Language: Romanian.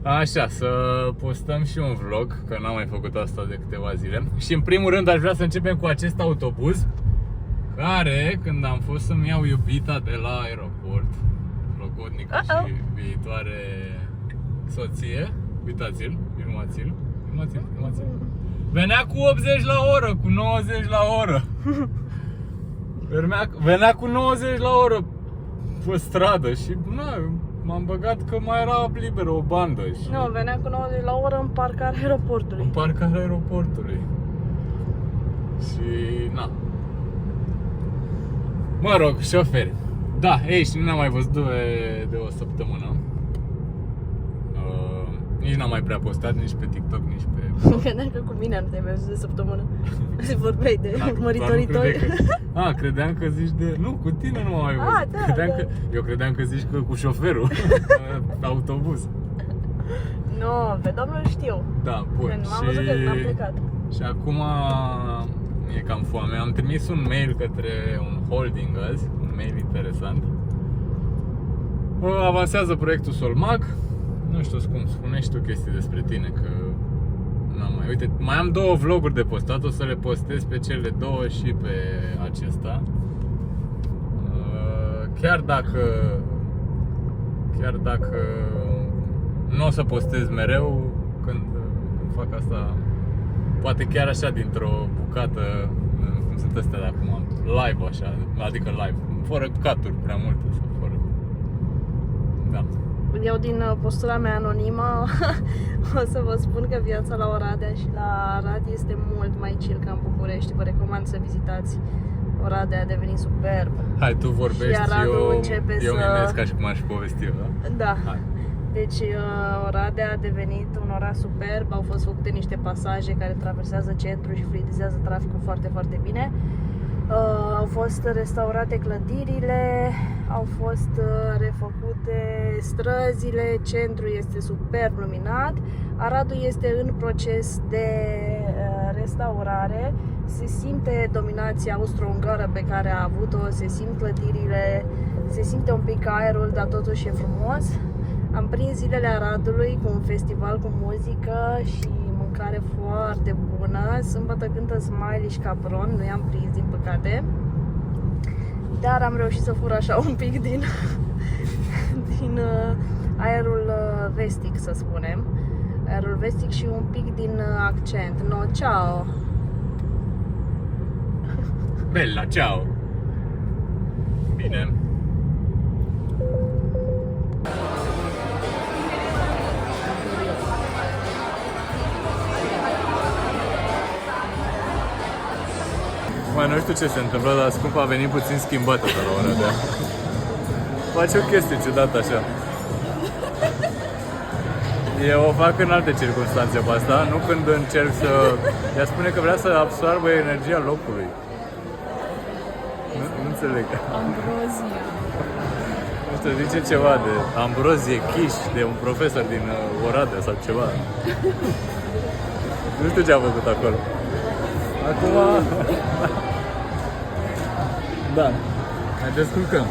Așa, să postăm și un vlog, că n-am mai făcut asta de câteva zile. Și în primul rând aș vrea să începem cu acest autobuz, care, când am fost să-mi iau iubita de la aeroport, logodnică și viitoare soție, uitați-l, filmați-l, venea cu 80 la oră, cu 90 la oră. Venea cu 90 la oră pe stradă și m-am băgat că mai era liberă o bandă și... Nu, venea cu 90 la oră în parcarea aeroportului. În parcarea aeroportului. Și na. Mă rog, șoferi. Da, ei, și nu ne-am mai văzut de o săptămână. Nici n-am mai prea postat, nici pe TikTok, nici pe... Credeam că cu mine nu te-ai mai văzut de săptămână. Se vorbeai de măritoritori. Credeam că zici de... Nu, cu tine nu m-am mai văzut. Da. Eu credeam că zici că cu șoferul pe autobuz. Nu, pe domnul știu. Da, bun. Când m-am văzut că n-am plecat. Și acum e cam foame. Am trimis un mail către un holding azi, un mail interesant. Avansează proiectul Solmag. Nu știu cum, spune și tu chestii despre tine, că n-am mai... Uite, mai am 2 vloguri de postat, o să le postez pe cele 2 și pe acesta. Chiar dacă nu o să postez mereu, când fac asta, poate chiar așa dintr-o bucată, cum sunt astea de acum, live așa, adică live, fără caturi prea multe sau fără... Da. Eu din postura mea anonimă o să vă spun că viața la Oradea și la Arad este mult mai chill ca în București. Vă recomand să vizitați. Oradea a devenit superb. Hai, tu vorbești, eu mi-am ca și cum aș povesti, da? Da. Hai. Deci Oradea a devenit un oraș superb. Au fost făcute niște pasaje care traversează centrul și fluidizează traficul foarte, foarte bine. Au fost restaurate clădirile, au fost refăcute străzile, centrul este superb luminat. Aradul este în proces de restaurare, se simte dominația austro-ungară pe care a avut-o, se simt clădirile, se simte un pic aerul, dar totuși e frumos. Am prins zilele Aradului cu un festival cu muzică și mâncare foarte bună. Sâmbătă cântă Smiley și Capron, nu i-am prins din păcate, dar am reușit să fur așa un pic din aerul vestic, să spunem. Aerul vestic și un pic din accent. No, ciao! Bella, ciao! Bine. Mai nu știu ce se întâmplă, dar scumpa a venit puțin schimbată pe la Oradea. Face o chestie ciudată așa. Eu o fac în alte circunstanțe pe asta, nu când încerc să... Ea spune că vrea să absoarbă energia locului. Nu înțeleg. Ambrozie. Nu știu, zice ceva de Ambrozie Chiș, de un profesor din Oradea sau ceva. Nu știu ce a făcut acolo. Acum... Da, ne descurcăm.